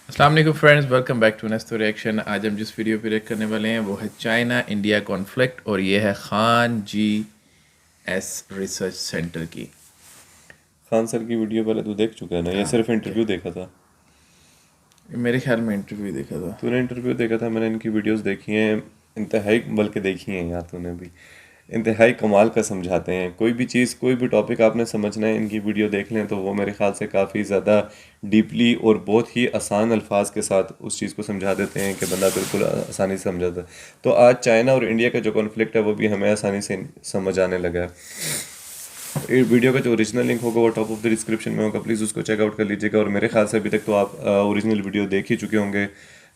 अस्सलाम वालेकुम friends, welcome back to next reaction. आज हम जिस वीडियो पे रिएक्ट करने वाले हैं वो है चाइना इंडिया कॉन्फ्लिक्ट और ये है Khan G S research centre की। खान सर की वीडियो पहले तू देख चुका है ना, या हाँ, सिर्फ इंटरव्यू देखा था? मेरे ख्याल में इंटरव्यू देखा था। तूने इंटरव्यू देखा था, मैंने इनकी वीडियोस देखी हैं। इंतहाई, बल्कि देखी हैं यार तूने भी। इंतहाई कमाल का समझाते हैं। कोई भी चीज़, कोई भी टॉपिक आपने समझना है, इनकी वीडियो देख लें तो वो मेरे ख्याल से काफ़ी ज़्यादा डीपली और बहुत ही आसान अल्फाज के साथ उस चीज़ को समझा देते हैं कि बंदा बिल्कुल आसानी से समझ जाता है। तो आज चाइना और इंडिया का जो कॉन्फ्लिक्ट है वो भी हमें आसानी से समझ आने लगा है। वीडियो का जो ओरिजिनल लिंक होगा वो टॉप ऑफ द डिस्क्रिप्शन में होगा, प्लीज़ उसको चेकआउट कर लीजिएगा। और मेरे ख्याल से अभी तक तो आप ओरिजिनल वीडियो देख ही चुके होंगे।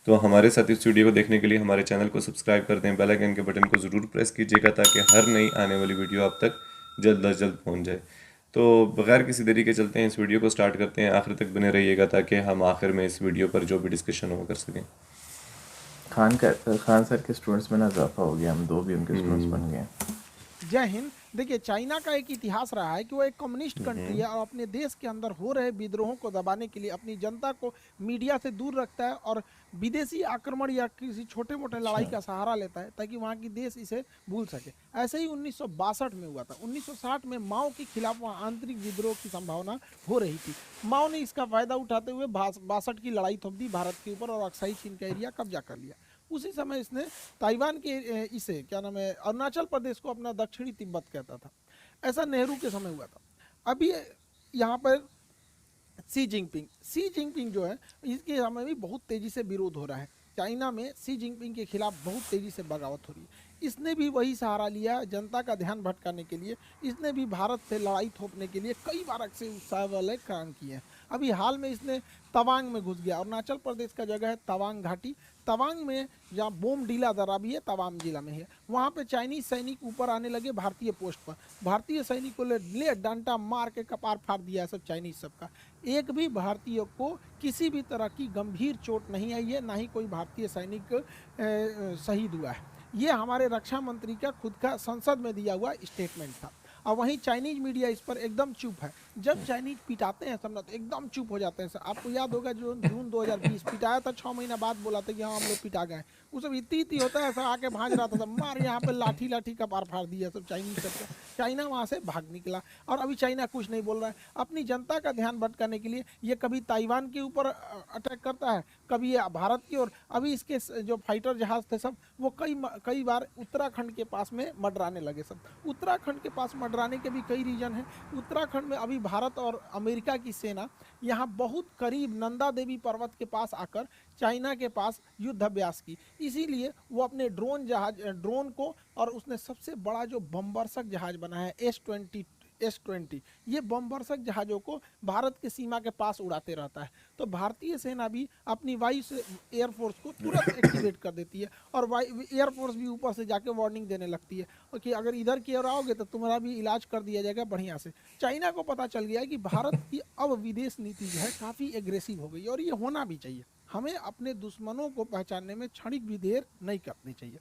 तो हमारे साथ इस वीडियो को देखने के लिए हमारे चैनल को सब्सक्राइब कर दें, बेल आइकन के बटन को ज़रूर प्रेस कीजिएगा ताकि हर नई आने वाली वीडियो आप तक जल्द अज जल्द पहुंच जाए। तो बगैर किसी देरी के चलते हैं, इस वीडियो को स्टार्ट करते हैं। आखिर तक बने रहिएगा ताकि हम आखिर में इस वीडियो पर जो भी डिस्कशन हो कर सकें। खान सर के स्टूडेंट्स में ना इजाफा हो गया, हम दो भी उनके स्टूडेंट्स बन गए। जय हिंद। देखिए, चाइना का एक इतिहास रहा है कि वो एक कम्युनिस्ट कंट्री है और अपने देश के अंदर हो रहे विद्रोहों को दबाने के लिए अपनी जनता को मीडिया से दूर रखता है और विदेशी आक्रमण या किसी छोटे मोटे लड़ाई का सहारा लेता है ताकि वहाँ की देश इसे भूल सके। ऐसे ही 1962 में हुआ था। 1960 में माओ के खिलाफ वहाँ आंतरिक विद्रोह की संभावना हो रही थी। माओ ने इसका फायदा उठाते हुए 62 की लड़ाई थोप दी भारत के ऊपर और अक्साई चीन का एरिया कब्जा कर लिया। उसी समय इसने ताइवान के इसे क्या नाम है, अरुणाचल प्रदेश को अपना दक्षिणी तिब्बत कहता था। ऐसा नेहरू के समय हुआ था। अभी यहाँ पर सी जिनपिंग जो है, इसके समय भी बहुत तेजी से विरोध हो रहा है। चाइना में सी जिनपिंग के खिलाफ बहुत तेजी से बगावत हो रही है। इसने भी वही सहारा लिया जनता का ध्यान भटकाने के लिए। इसने भी भारत से लड़ाई थोपने के लिए कई बार अक्सर उत्साह वाले काम किए हैं। अभी हाल में इसने तवांग में घुस गया। अरुणाचल प्रदेश का जगह है तवांग घाटी। तवांग में जहाँ बोम डीला दर्रा भी है, तवांग जिला में है, वहाँ पे चाइनीज सैनिक ऊपर आने लगे भारतीय पोस्ट पर। भारतीय सैनिकों ने ले डंडा मार के कपार फाड़ दिया है सब चाइनीज सबका। एक भी भारतीय को किसी भी तरह की गंभीर चोट नहीं आई है, ना ही कोई भारतीय सैनिक शहीद हुआ है। ये हमारे रक्षा मंत्री का खुद का संसद में दिया हुआ स्टेटमेंट था। और वहीं चाइनीज मीडिया इस पर एकदम चुप है। जब चाइनीज पिटाते हैं सब ना तो एकदम चुप हो जाते हैं। आपको याद होगा जो जून 2020 पिटाया था, 6 महीना बाद बोला था कि हाँ हम लोग पिटा गए। उस सब इतनी होता है, ऐसा आके भाज रहा था सब, मार यहाँ पे लाठी लाठी का पार फाड़ दिया सब चाइनीज सबका। चाइना वहाँ से भाग निकला और अभी चाइना कुछ नहीं बोल रहा है। अपनी जनता का ध्यान भटकाने के लिए ये कभी ताइवान के ऊपर अटैक करता है, कभी ये भारत की ओर। अभी इसके जो फाइटर जहाज थे सब, वो कई बार उत्तराखंड के पास में मडराने लगे सब। उत्तराखंड के पास मडराने के भी कई रीजन हैं। उत्तराखंड में अभी भारत और अमेरिका की सेना यहाँ बहुत करीब नंदा देवी पर्वत के पास आकर चाइना के पास युद्ध अभ्यास की। इसीलिए वो अपने ड्रोन को, और उसने सबसे बड़ा जो बमवर्षक जहाज बनाया है S-20, ये बमवर्षक जहाज़ों को भारत के सीमा के पास उड़ाते रहता है। तो भारतीय सेना भी अपनी वायु से एयरफोर्स को तुरंत एक्टिवेट कर देती है और एयरफोर्स भी ऊपर से जाके वार्निंग देने लगती है कि अगर इधर की ओर आओगे तो तुम्हारा भी इलाज कर दिया जाएगा बढ़िया से। चाइना को पता चल गया है कि भारत की अब विदेश नीति जो है काफ़ी एग्रेसिव हो गई और ये होना भी चाहिए। हमें अपने दुश्मनों को पहचानने में क्षणिक भी देर नहीं करनी चाहिए।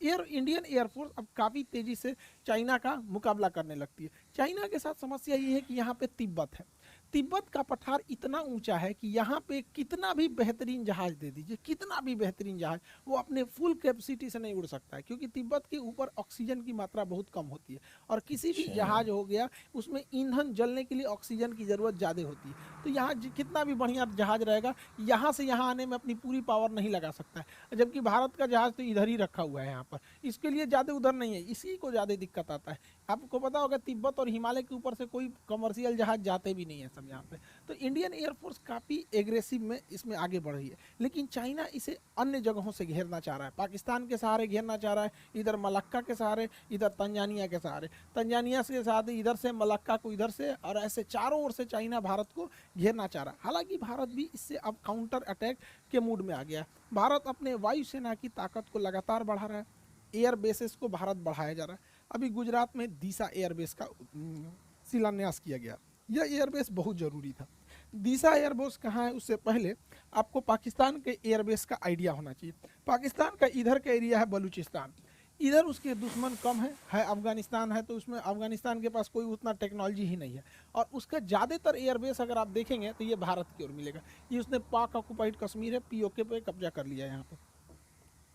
इंडियन एयरफोर्स अब काफ़ी तेज़ी से चाइना का मुकाबला करने लगती है। चाइना के साथ समस्या ये है कि यहाँ पे तिब्बत है। तिब्बत का पठार इतना ऊंचा है कि यहाँ पे कितना भी बेहतरीन जहाज दे दीजिए, कितना भी बेहतरीन जहाज, वो अपने फुल कैपेसिटी से नहीं उड़ सकता है क्योंकि तिब्बत के ऊपर ऑक्सीजन की मात्रा बहुत कम होती है और किसी भी जहाज हो गया उसमें ईंधन जलने के लिए ऑक्सीजन की ज़रूरत ज़्यादा होती है। तो यहाँ कितना भी बढ़िया जहाज रहेगा, यहाँ से यहाँ आने में अपनी पूरी पावर नहीं लगा सकता है। जबकि भारत का जहाज तो इधर ही रखा हुआ है यहाँ पर, इसके लिए ज़्यादा उधर नहीं है, इसी को ज़्यादा दिक्कत आता है। आपको पता होगा तिब्बत और हिमालय के ऊपर से कोई कमर्शियल जहाज जाते भी नहीं है सब यहाँ पे। तो इंडियन एयरफोर्स काफ़ी एग्रेसिव में इसमें आगे बढ़ रही है। लेकिन चाइना इसे अन्य जगहों से घेरना चाह रहा है। पाकिस्तान के सहारे घेरना चाह रहा है, इधर मलक्का के सहारे, इधर तंजानिया के सहारे, तंजानिया के साथ इधर से मलक्का को इधर से, और ऐसे चारों ओर से चाइना भारत को घेरना चाह रहा है। हालांकि भारत भी इससे अब काउंटर अटैक के मूड में आ गया है। भारत अपने वायुसेना की ताकत को लगातार बढ़ा रहा है। एयर बेसिस को भारत बढ़ाया जा रहा है। अभी गुजरात में दीसा एयरबेस का शिलान्यास किया गया। यह एयरबेस बहुत ज़रूरी था। दीसा एयरबेस कहाँ है उससे पहले आपको पाकिस्तान के एयरबेस का आइडिया होना चाहिए। पाकिस्तान का इधर का एरिया है बलूचिस्तान। इधर उसके दुश्मन कम है अफगानिस्तान है, तो उसमें अफगानिस्तान के पास कोई उतना टेक्नोलॉजी ही नहीं है, और उसका ज़्यादातर एयरबेस अगर आप देखेंगे तो ये भारत की ओर मिलेगा। ये उसने पाक ऑक्युपाइड कश्मीर है, पीओके पे कब्जा कर लिया है यहाँ पर।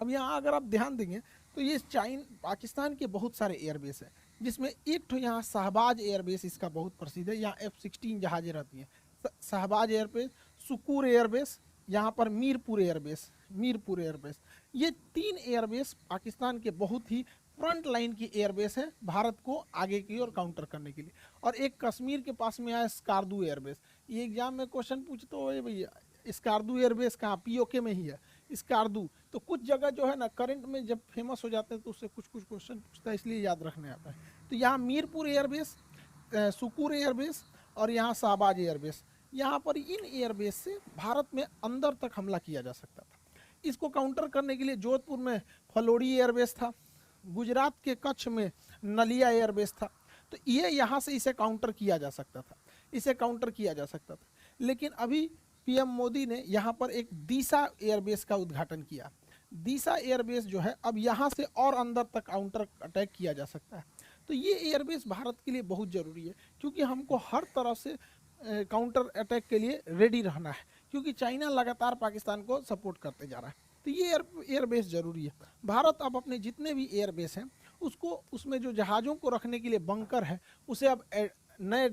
अब यहाँ अगर आप ध्यान देंगे तो ये पाकिस्तान के बहुत सारे एयरबेस हैं, जिसमें एक तो यहाँ शहबाज एयरबेस इसका बहुत प्रसिद्ध है, यहाँ F-16 जहाज़ें रहती हैं। शहबाज एयरबेस, सुकूर एयरबेस, यहाँ पर मीरपुर एयरबेस, ये 3 एयरबेस पाकिस्तान के बहुत ही फ्रंट लाइन की एयरबेस है भारत को आगे की ओर काउंटर करने के लिए। और एक कश्मीर के पास में आया स्कार्दू एयरबेस। ये एग्जाम में क्वेश्चन पूछते हो भैया स्कार्दू एयरबेस कहाँ, पीओके में ही है स्कार्दू। तो कुछ जगह जो है ना करंट में जब फेमस हो जाते हैं तो उससे कुछ क्वेश्चन पूछता है, इसलिए याद रखने आता है। तो यहाँ मीरपुर एयरबेस, सुकूर एयरबेस और यहाँ शहबाज एयरबेस, यहाँ पर इन एयरबेस से भारत में अंदर तक हमला किया जा सकता था। इसको काउंटर करने के लिए जोधपुर में फलोड़ी एयरबेस था, गुजरात के कच्छ में नलिया एयरबेस था। तो ये यहाँ से इसे काउंटर किया जा सकता था, लेकिन अभी पीएम मोदी ने यहाँ पर एक दीसा एयरबेस का उद्घाटन किया। दीसा एयरबेस जो है अब यहाँ से और अंदर तक काउंटर अटैक किया जा सकता है। तो ये एयरबेस भारत के लिए बहुत ज़रूरी है, क्योंकि हमको हर तरह से काउंटर अटैक के लिए रेडी रहना है, क्योंकि चाइना लगातार पाकिस्तान को सपोर्ट करते जा रहा है। तो ये एयरबेस ज़रूरी है। भारत अब अपने जितने भी एयरबेस हैं उसको, उसमें जो जहाज़ों को रखने के लिए बंकर है उसे अब नए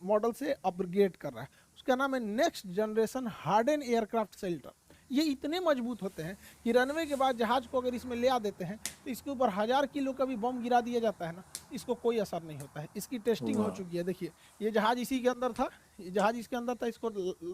मॉडल से अपग्रेड कर रहा है। उसका नाम है next generation harden aircraft shelter. ये इतने मजबूत होते हैं कि रनवे के बाद जहाज़ को अगर इसमें ले आ देते हैं तो इसके ऊपर 1000 किलो का भी बम गिरा दिया जाता है ना, इसको कोई असर नहीं होता है। इसकी टेस्टिंग हो चुकी है। देखिए ये जहाज़ इसी के अंदर था, ये जहाज़ इसके अंदर था, इसको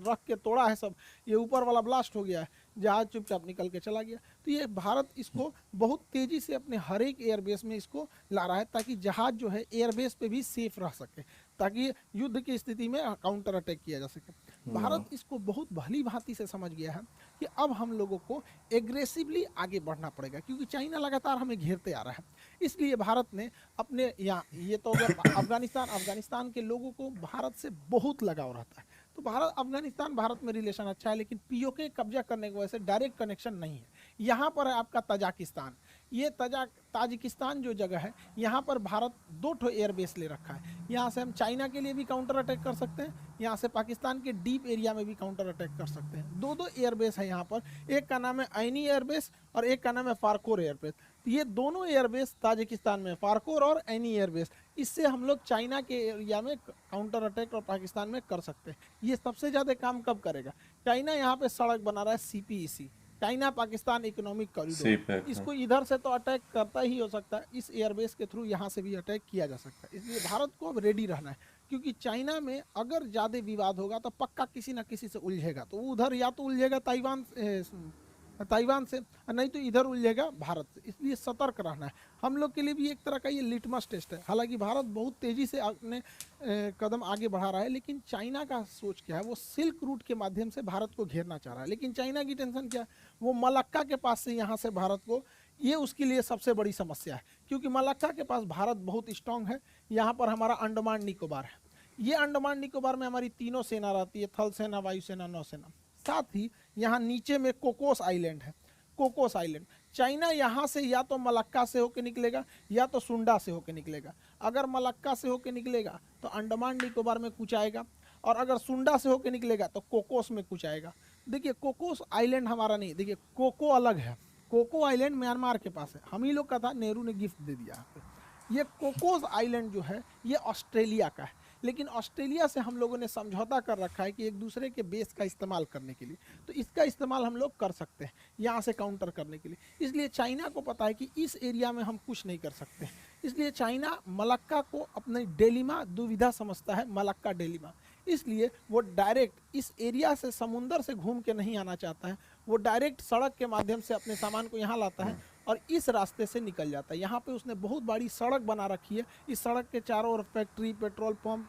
रख के तोड़ा है सब, ये ऊपर वाला ब्लास्ट हो गया है, जहाज़ चुपचाप निकल के चला गया। तो ये भारत इसको बहुत तेज़ी से अपने हर एक एयरबेस में इसको ला रहा है, ताकि जहाज़ जो है एयरबेस पे भी सेफ रह सके, ताकि युद्ध की स्थिति में काउंटर अटैक किया जा सके। भारत इसको बहुत भली भांति से समझ गया है कि अब हम लोगों को एग्रेसिवली आगे बढ़ना पड़ेगा, क्योंकि चाइना लगातार हमें घेरते आ रहा है। इसलिए भारत ने अपने यहाँ, ये तो अफगानिस्तान के लोगों को भारत से बहुत लगाव रहता है, तो भारत में रिलेशन अच्छा है, लेकिन पीओके कब्जा करने की वजह से डायरेक्ट कनेक्शन नहीं है। यहाँ पर है आपका तजाकिस्तान, ये ताजिकिस्तान जो जगह है, यहाँ पर भारत 2 एयरबेस ले रखा है। यहाँ से हम चाइना के लिए भी काउंटर अटैक कर सकते हैं, यहाँ से पाकिस्तान के डीप एरिया में भी काउंटर अटैक कर सकते हैं। 2 एयरबेस है यहाँ पर, एक का नाम है ऐनी एयरबेस और एक का नाम है फारकोर एयरबेस। तो ये दोनों एयरबेस ताजिकिस्तान में, फारकोर और ऐनी एयरबेस, इससे हम लोग चाइना के एरिया में काउंटर अटैक और पाकिस्तान में कर सकते हैं। ये सबसे ज़्यादा काम कब करेगा? चाइना यहाँ पे सड़क बना रहा है CPEC, China Pakistan economic corridor, इसको इधर से तो अटैक करता ही हो सकता है, इस एयरबेस के थ्रू यहाँ से भी अटैक किया जा सकता है। इसलिए भारत को अब रेडी रहना है, क्योंकि चाइना में अगर ज़्यादा विवाद होगा तो पक्का किसी ना किसी से उलझेगा। तो उधर या तो उलझेगा ताइवान से, नहीं तो इधर उलझेगा भारत से। इसलिए सतर्क रहना है। हम लोग के लिए भी एक तरह का ये लिटमस टेस्ट है। हालांकि भारत बहुत तेज़ी से अपने कदम आगे बढ़ा रहा है, लेकिन चाइना का सोच क्या है, वो सिल्क रूट के माध्यम से भारत को घेरना चाह रहा है। लेकिन चाइना की टेंशन क्या है, वो मलक्का के पास से यहाँ से भारत को, ये उसके लिए सबसे बड़ी समस्या है, क्योंकि मलक्का के पास भारत बहुत स्ट्रांग है। यहाँ पर हमारा अंडमान निकोबार है, ये अंडमान निकोबार में हमारी तीनों सेना रहती है, थल सेना, वायुसेना, नौसेना। साथ ही यहाँ नीचे में कोकोस आइलैंड है, कोकोस आइलैंड। चाइना यहाँ से या तो मलक्का से होकर निकलेगा या तो सुंडा से होकर निकलेगा। अगर मलक्का से होकर निकलेगा तो अंडमान निकोबार में कुछ आएगा, और अगर सुंडा से होकर निकलेगा तो कोकोस में कुछ आएगा। देखिए कोकोस आइलैंड हमारा नहीं, देखिए कोको अलग है। कोको आइलैंड म्यांमार के पास है, हम ही लोग का था, नेहरू ने गिफ्ट दे दिया। ये कोकोस आइलैंड जो है ये ऑस्ट्रेलिया का है, लेकिन ऑस्ट्रेलिया से हम लोगों ने समझौता कर रखा है कि एक दूसरे के बेस का इस्तेमाल करने के लिए, तो इसका इस्तेमाल हम लोग कर सकते हैं यहाँ से काउंटर करने के लिए। इसलिए चाइना को पता है कि इस एरिया में हम कुछ नहीं कर सकते, इसलिए चाइना मलक्का को अपनी डेलिमा दुविधा समझता है, मलक्का डेलिमा। इसलिए वो डायरेक्ट इस एरिया से, समुंदर से घूम के नहीं आना चाहता है, वो डायरेक्ट सड़क के माध्यम से अपने सामान को यहाँ लाता है और इस रास्ते से निकल जाता है। यहाँ पे उसने बहुत बड़ी सड़क बना रखी है, इस सड़क के चारों ओर फैक्ट्री, पेट्रोल पंप,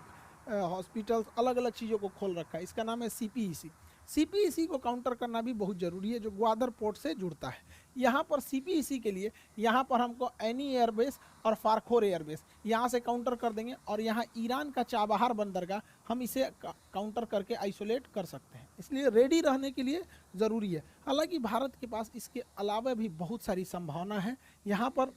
हॉस्पिटल्स, अलग अलग चीज़ों को खोल रखा है। इसका नाम है CPEC। CPEC को काउंटर करना भी बहुत ज़रूरी है, जो ग्वादर पोर्ट से जुड़ता है। यहाँ पर CPEC के लिए यहाँ पर हमको ऐनी एयरबेस और फारखोर एयरबेस यहाँ से काउंटर कर देंगे, और यहाँ ईरान का चाबहार बंदरगाह हम इसे काउंटर करके आइसोलेट कर सकते हैं। इसलिए रेडी रहने के लिए ज़रूरी है। हालांकि भारत के पास इसके अलावा भी बहुत सारी संभावना है। यहाँ पर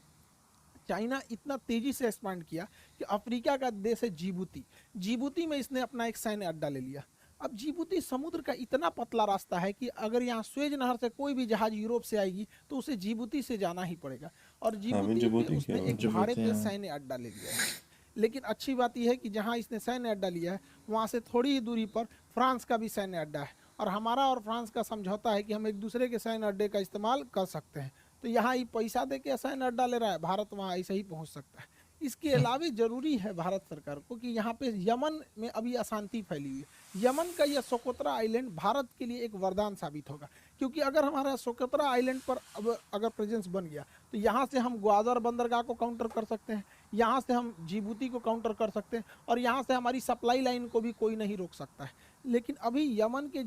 चाइना इतना तेजी से एक्सपांड किया कि अफ्रीका का देश है जिबूती, जिबूती में इसने अपना एक सैन्य अड्डा ले लिया। अब जिबूती समुद्र का इतना पतला रास्ता है कि अगर यहाँ स्वेज नहर से कोई भी जहाज यूरोप से आएगी तो उसे जिबूती से जाना ही पड़ेगा, और हाँ मैं जिबूती पे जिबूती उसने क्या एक भाड़े पे सैन्य अड्डा ले लिया है। लेकिन अच्छी बात यह है कि जहाँ इसने सैन्य अड्डा लिया है वहाँ से थोड़ी ही दूरी पर फ्रांस का भी सैन्य अड्डा है, और हमारा और फ्रांस का समझौता है कि हम एक दूसरे के सैन्य अड्डे का इस्तेमाल कर सकते हैं। तो यहाँ ही पैसा दे के सैन्य अड्डा ले रहा है, भारत वहाँ ऐसे ही पहुँच सकता है। इसके अलावा जरूरी है भारत सरकार को कि यहाँ पे यमन में अभी अशांति फैली हुई है, यमन का यह सोकोत्रा आइलैंड भारत के लिए एक वरदान साबित होगा, क्योंकि अगर हमारा सोकोत्रा आइलैंड पर अब अगर प्रेजेंस बन गया तो यहाँ से हम ग्वादर बंदरगाह को काउंटर कर सकते हैं, यहाँ से हम जिबूती को काउंटर कर सकते हैं, और यहाँ से हमारी सप्लाई लाइन को भी कोई नहीं रोक सकता है। लेकिन अभी यमन के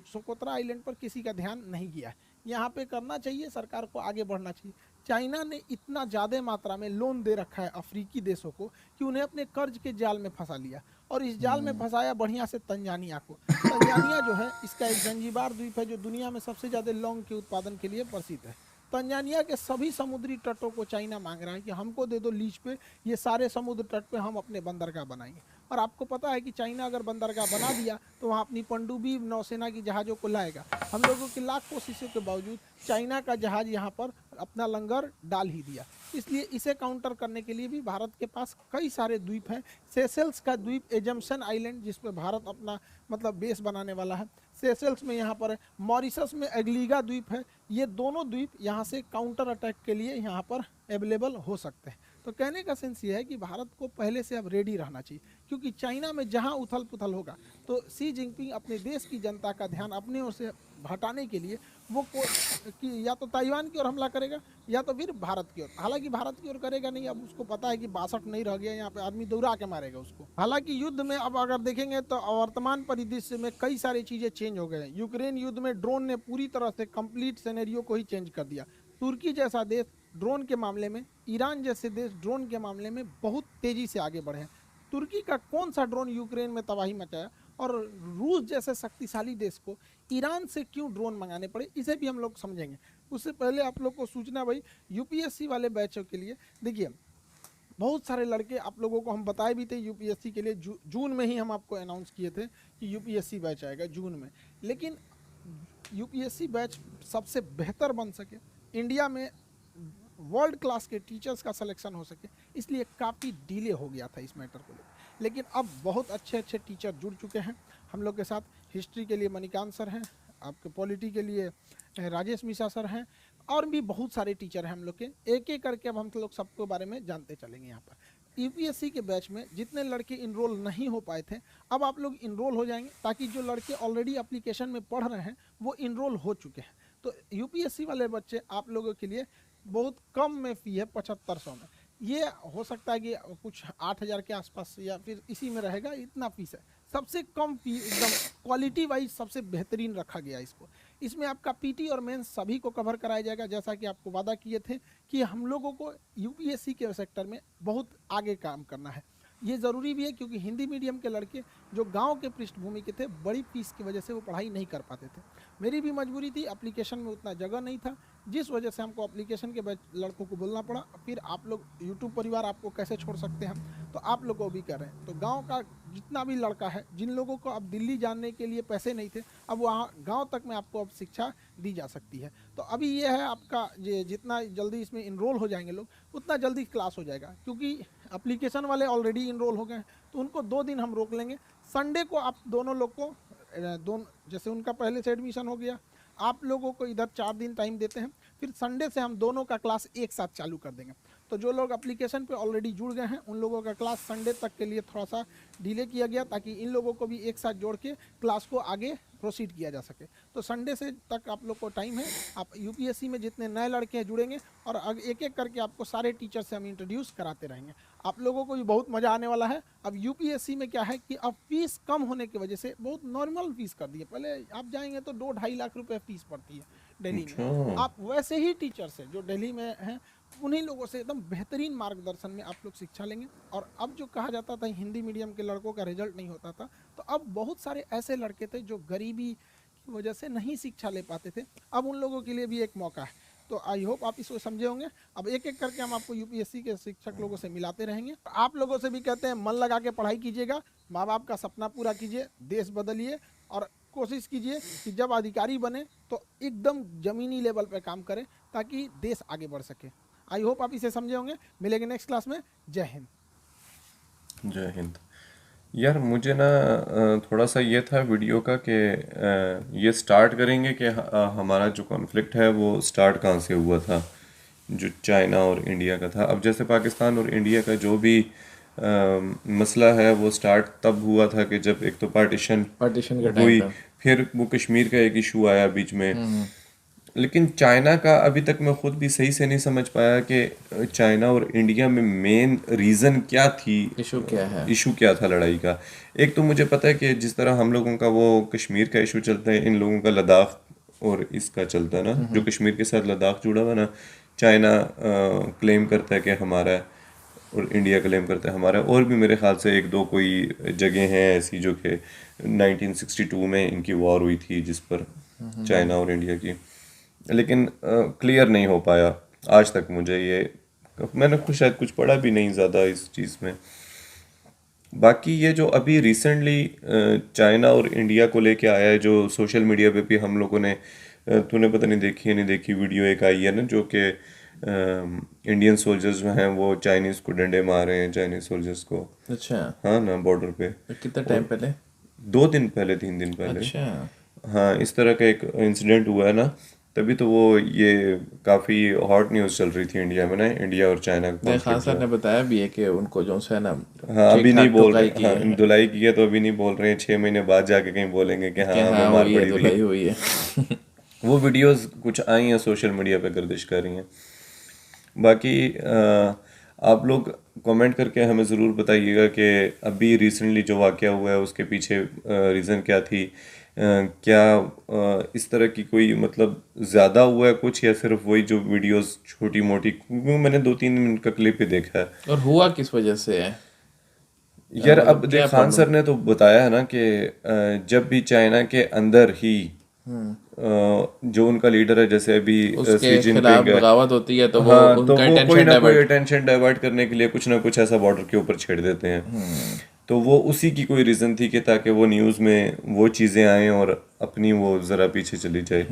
सोकोत्रा आइलैंड पर किसी का ध्यान नहीं गया है। यहाँ पे करना चाहिए, सरकार को आगे बढ़ना चाहिए। चाइना ने इतना ज़्यादा मात्रा में लोन दे रखा है अफ्रीकी देशों को कि उन्हें अपने कर्ज के जाल में फंसा लिया, और इस जाल में फंसाया बढ़िया से तंजानिया को। तंजानिया जो है इसका एक जंजीबार द्वीप है जो दुनिया में सबसे ज़्यादा लौंग के उत्पादन के लिए प्रसिद्ध है। तंजानिया के सभी समुद्री तटों को चाइना मांग रहा है कि हमको दे दो लीज पे, ये सारे समुद्र तट पे हम अपने बंदरगाह बनाएंगे। और आपको पता है कि चाइना अगर बंदरगाह बना दिया तो वहाँ अपनी पनडुब्बी नौसेना की जहाज़ों को लाएगा। हम लोगों की लाख कोशिशों के बावजूद चाइना का जहाज़ यहाँ पर अपना लंगर डाल ही दिया। इसलिए इसे काउंटर करने के लिए भी भारत के पास कई सारे द्वीप हैं। सेशेल्स का द्वीप एजम्पशन आइलैंड जिसपे भारत अपना मतलब बेस बनाने वाला है, सेशेल्स में यहाँ पर है। मॉरिशस में एग्लीगा द्वीप है। ये दोनों द्वीप यहाँ से काउंटर अटैक के लिए यहाँ पर अवेलेबल हो सकते हैं। तो कहने का सेंस ये है कि भारत को पहले से अब रेडी रहना चाहिए, क्योंकि चाइना में जहाँ उथल पुथल होगा तो शी जिनपिंग अपने देश की जनता का ध्यान अपने ओर से हटाने के लिए वो कि या तो ताइवान की ओर हमला करेगा या तो फिर भारत की ओर। हालांकि भारत की ओर करेगा नहीं, अब उसको पता है कि 62 नहीं रह गया, यहाँ पे आदमी दौड़ा के मारेगा उसको। हालांकि युद्ध में अब अगर देखेंगे तो वर्तमान परिदृश्य में कई सारी चीज़ें चेंज हो गए हैं। यूक्रेन युद्ध में ड्रोन ने पूरी तरह से कंप्लीट सिनेरियो को ही चेंज कर दिया। तुर्की जैसा देश ड्रोन के मामले में, ईरान जैसे देश ड्रोन के मामले में बहुत तेज़ी से आगे बढ़े हैं। तुर्की का कौन सा ड्रोन यूक्रेन में तबाही मचाया, और रूस जैसे शक्तिशाली देश को ईरान से क्यों ड्रोन मंगाने पड़े, इसे भी हम लोग समझेंगे। उससे पहले आप लोग को सूचना भाई यूपीएससी वाले बैचों के लिए, देखिए बहुत सारे लड़के आप लोगों को हम बताए भी थे यूपीएससी के लिए जून में ही हम आपको अनाउंस किए थे कि यूपीएससी बैच आएगा जून में। लेकिन यूपीएससी बैच सबसे बेहतर बन सके, इंडिया में वर्ल्ड क्लास के टीचर्स का सिलेक्शन हो सके, इसलिए काफ़ी डिले हो गया था इस मैटर को लेकर। लेकिन अब बहुत अच्छे अच्छे टीचर जुड़ चुके हैं हम लोग के साथ। हिस्ट्री के लिए मणिकांत सर हैं, आपके पॉलिटी के लिए राजेश मिश्रा सर हैं, और भी बहुत सारे टीचर हैं हम लोग के। एक एक करके अब हम लोग सबके बारे में जानते चलेंगे। यहाँ पर यूपीएससी के बैच में जितने लड़के इनरोल नहीं हो पाए थे, अब आप लोग इनरोल हो जाएंगे, ताकि जो लड़के ऑलरेडी एप्लीकेशन में पढ़ रहे हैं वो इनरोल हो चुके हैं। तो यूपीएससी वाले बच्चे आप लोगों के लिए बहुत कम में फ़ी है, 7500 में। ये हो सकता है कि कुछ 8000 के आसपास या फिर इसी में रहेगा, इतना फीस है। सबसे कम फी, एकदम क्वालिटी वाइज सबसे बेहतरीन रखा गया इसको। इसमें आपका पीटी और मेंस सभी को कवर कराया जाएगा, जैसा कि आपको वादा किए थे कि हम लोगों को यूपीएससी के सेक्टर में बहुत आगे काम करना है। ये ज़रूरी भी है, क्योंकि हिंदी मीडियम के लड़के जो गांव के पृष्ठभूमि के थे, बड़ी फीस की वजह से वो पढ़ाई नहीं कर पाते थे। मेरी भी मजबूरी थी, एप्लीकेशन में उतना जगह नहीं था, जिस वजह से हमको एप्लीकेशन के लड़कों को बोलना पड़ा। फिर आप लोग यूट्यूब परिवार आपको कैसे छोड़ सकते हैं, तो आप लोग को भी कर रहे हैं। तो गांव का जितना भी लड़का है, जिन लोगों को अब दिल्ली जाने के लिए पैसे नहीं थे, अब वहाँ गांव तक में आपको अब शिक्षा दी जा सकती है। तो अभी ये है आपका, जितना जल्दी इसमें इनरोल हो जाएंगे लोग, उतना जल्दी क्लास हो जाएगा। क्योंकि एप्लीकेशन वाले ऑलरेडी इनरोल हो गए हैं, तो उनको 2 दिन हम रोक लेंगे। संडे को आप दोनों लोग को जैसे उनका पहले से एडमिशन हो गया, आप लोगों को इधर 4 दिन टाइम देते हैं, फिर संडे से हम दोनों का क्लास एक साथ चालू कर देंगे। तो जो लोग एप्लीकेशन पे ऑलरेडी जुड़ गए हैं, उन लोगों का क्लास संडे तक के लिए थोड़ा सा डिले किया गया, ताकि इन लोगों को भी एक साथ जोड़ के क्लास को आगे प्रोसीड किया जा सके। तो संडे से तक आप लोग को टाइम है। आप यूपीएससी में जितने नए लड़के हैं जुड़ेंगे, और एक एक करके आपको सारे टीचर से हम इंट्रोड्यूस कराते रहेंगे। आप लोगों को भी बहुत मज़ा आने वाला है। अब यूपीएससी में क्या है कि अब फीस कम होने की वजह से बहुत नॉर्मल फीस कर दी है। पहले आप जाएंगे तो 2-2.5 लाख रुपए फीस पड़ती है दिल्ली में। आप वैसे ही टीचर से जो दिल्ली में हैं, उन्हीं लोगों से एकदम बेहतरीन मार्गदर्शन में आप लोग शिक्षा लेंगे। और अब जो कहा जाता था हिंदी मीडियम के लड़कों का रिजल्ट नहीं होता था, तो अब बहुत सारे ऐसे लड़के थे जो गरीबी की वजह से नहीं शिक्षा ले पाते थे, अब उन लोगों के लिए भी एक मौका है। तो तो आई होप आप इसको समझे होंगे। अब एक एक करके हम आपको यूपीएससी के शिक्षक लोगों से मिलाते रहेंगे। आप लोगों से भी कहते हैं मन लगा के पढ़ाई कीजिएगा, माँ बाप का सपना पूरा कीजिए, देश बदलिए और कोशिश कीजिए कि जब अधिकारी बने तो एकदम ज़मीनी लेवल पे काम करें ताकि देश आगे बढ़ सके। आई होप आप इसे समझे होंगे। मिलेंगे नेक्स्ट क्लास में। जय हिंद। जय हिंद। यार मुझे ना थोड़ा सा ये था वीडियो का कि ये स्टार्ट करेंगे कि हमारा जो कॉन्फ्लिक्ट है वो स्टार्ट कहाँ से हुआ था, जो चाइना और इंडिया का था। अब जैसे पाकिस्तान और इंडिया का जो भी मसला है वो स्टार्ट तब हुआ था कि जब एक तो पार्टीशन का टाइम हुई, था। फिर वो कश्मीर का एक इशू आया बीच में। लेकिन चाइना का अभी तक मैं खुद भी सही से नहीं समझ पाया कि चाइना और इंडिया में मेन रीज़न क्या थी, इशू क्या है। इशू क्या था लड़ाई का। एक तो मुझे पता है कि जिस तरह हम लोगों का वो कश्मीर का इशू चलता है, इन लोगों का लद्दाख और इसका चलता है ना, जो कश्मीर के साथ लद्दाख जुड़ा हुआ ना, चाइना क्लेम करता है कि हमारा है और इंडिया क्लेम करता है हमारा। और भी मेरे ख्याल से एक दो कोई जगह हैं ऐसी जो कि 1962 में इनकी वॉर हुई थी जिस पर चाइना और इंडिया की, लेकिन क्लियर नहीं हो पाया आज तक मुझे ये। मैंने कुछ शायद कुछ पढ़ा भी नहीं ज़्यादा इस चीज़ में। बाकी ये जो अभी रिसेंटली चाइना और इंडिया को लेके आया है, जो सोशल मीडिया पे भी हम लोगों ने तूने पता नहीं देखी है नहीं देखी, वीडियो एक आई है ना जो कि इंडियन सोल्जर्स जो हैं वो चाइनीज़ को डंडे मार रहे हैं, चाइनीज़ सोल्जर्स को। अच्छा, हाँ ना, बॉर्डर पे। कितना टाइम पहले? 2 दिन पहले, 3 दिन पहले। अच्छा, हाँ, इस तरह का एक इंसिडेंट हुआ है ना, तभी तो वो ये काफ़ी हॉट न्यूज़ चल रही थी इंडिया में ना, इंडिया और चाइना का खान कॉन्फ्लिक्ट सर ने बताया भी है कि उनको जो है ना हाँ अभी नहीं बोल धुलाई रहे, की हाँ है धुलाई की है तो अभी नहीं बोल रहे हैं, 6 महीने बाद जाके कहीं बोलेंगे कि हाँ कि हाँ हमें मार हुई है, पड़ी हुई है। धुलाई हुई है। वो वीडियोस कुछ आई हैं सोशल मीडिया पे गर्दिश कर रही हैं। बाकी आप लोग कमेंट करके हमें ज़रूर बताइएगा कि अभी रिसेंटली जो वाक़या हुआ है उसके पीछे रीज़न क्या थी। क्या इस तरह की कोई मतलब ज़्यादा हुआ है कुछ, या सिर्फ वही जो वीडियोस छोटी मोटी, क्योंकि मैंने 2-3 मिनट का क्लिप ही देखा है। और हुआ किस वजह से है? यार मतलब अब क्या देख, खान सर ने तो बताया है ना कि जब भी चाइना के अंदर ही जो उनका लीडर है, जैसे अभी उसके शी खिलाफ जिनपिंग है, बगावत होती है तो वो हाँ तो उनका वो कोई अटेंशन ना कोई डाइवर्ट। अटेंशन डाइवर्ट करने के लिए कुछ ना कुछ ऐसा बॉर्डर के ऊपर छेड़ देते हैं। तो वो उसी की कोई रीज़न थी कि ताकि वो न्यूज़ में वो चीज़ें आएँ और अपनी वो ज़रा पीछे चली जाए।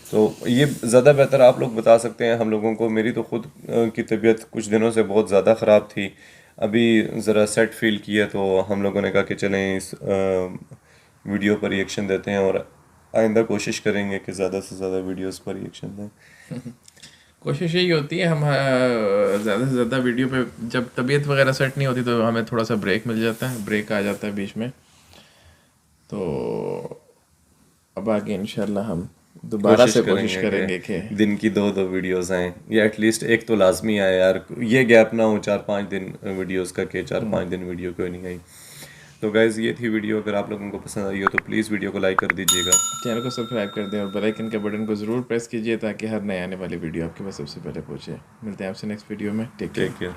तो ये ज़्यादा बेहतर आप लोग बता सकते हैं हम लोगों को। मेरी तो खुद की तबीयत कुछ दिनों से बहुत ज़्यादा ख़राब थी, अभी ज़रा सेट फील किया तो हम लोगों ने कहा कि चलें इस वीडियो पर रिएक्शन देते हैं और आइंदा कोशिश करेंगे कि ज़्यादा से ज़्यादा वीडियोस पर रिएक्शन दें। कोशिश यही होती है हम ज़्यादा से ज़्यादा वीडियो पे, जब तबीयत वगैरह सेट नहीं होती तो हमें थोड़ा सा ब्रेक मिल जाता है, ब्रेक आ जाता है बीच में। तो अब आगे इंशाल्लाह हम दोबारा से कोशिश करेंगे कि दिन की 2-2 वीडियोस आएँ, या एटलीस्ट एक तो लाजमी आए यार, ये गैप ना हो 4-5 दिन वीडियोस का कि 4-5 दिन वीडियो क्यों नहीं आई। तो गाइज़ ये थी वीडियो, अगर आप लोगों को पसंद आई हो तो प्लीज़ वीडियो को लाइक कर दीजिएगा, चैनल को सब्सक्राइब कर दें और बेल आइकन के बटन को ज़रूर प्रेस कीजिए ताकि हर नए आने वाली वीडियो आपके पास सबसे पहले पहुंचे। मिलते हैं आपसे नेक्स्ट वीडियो में। Take care. Take care.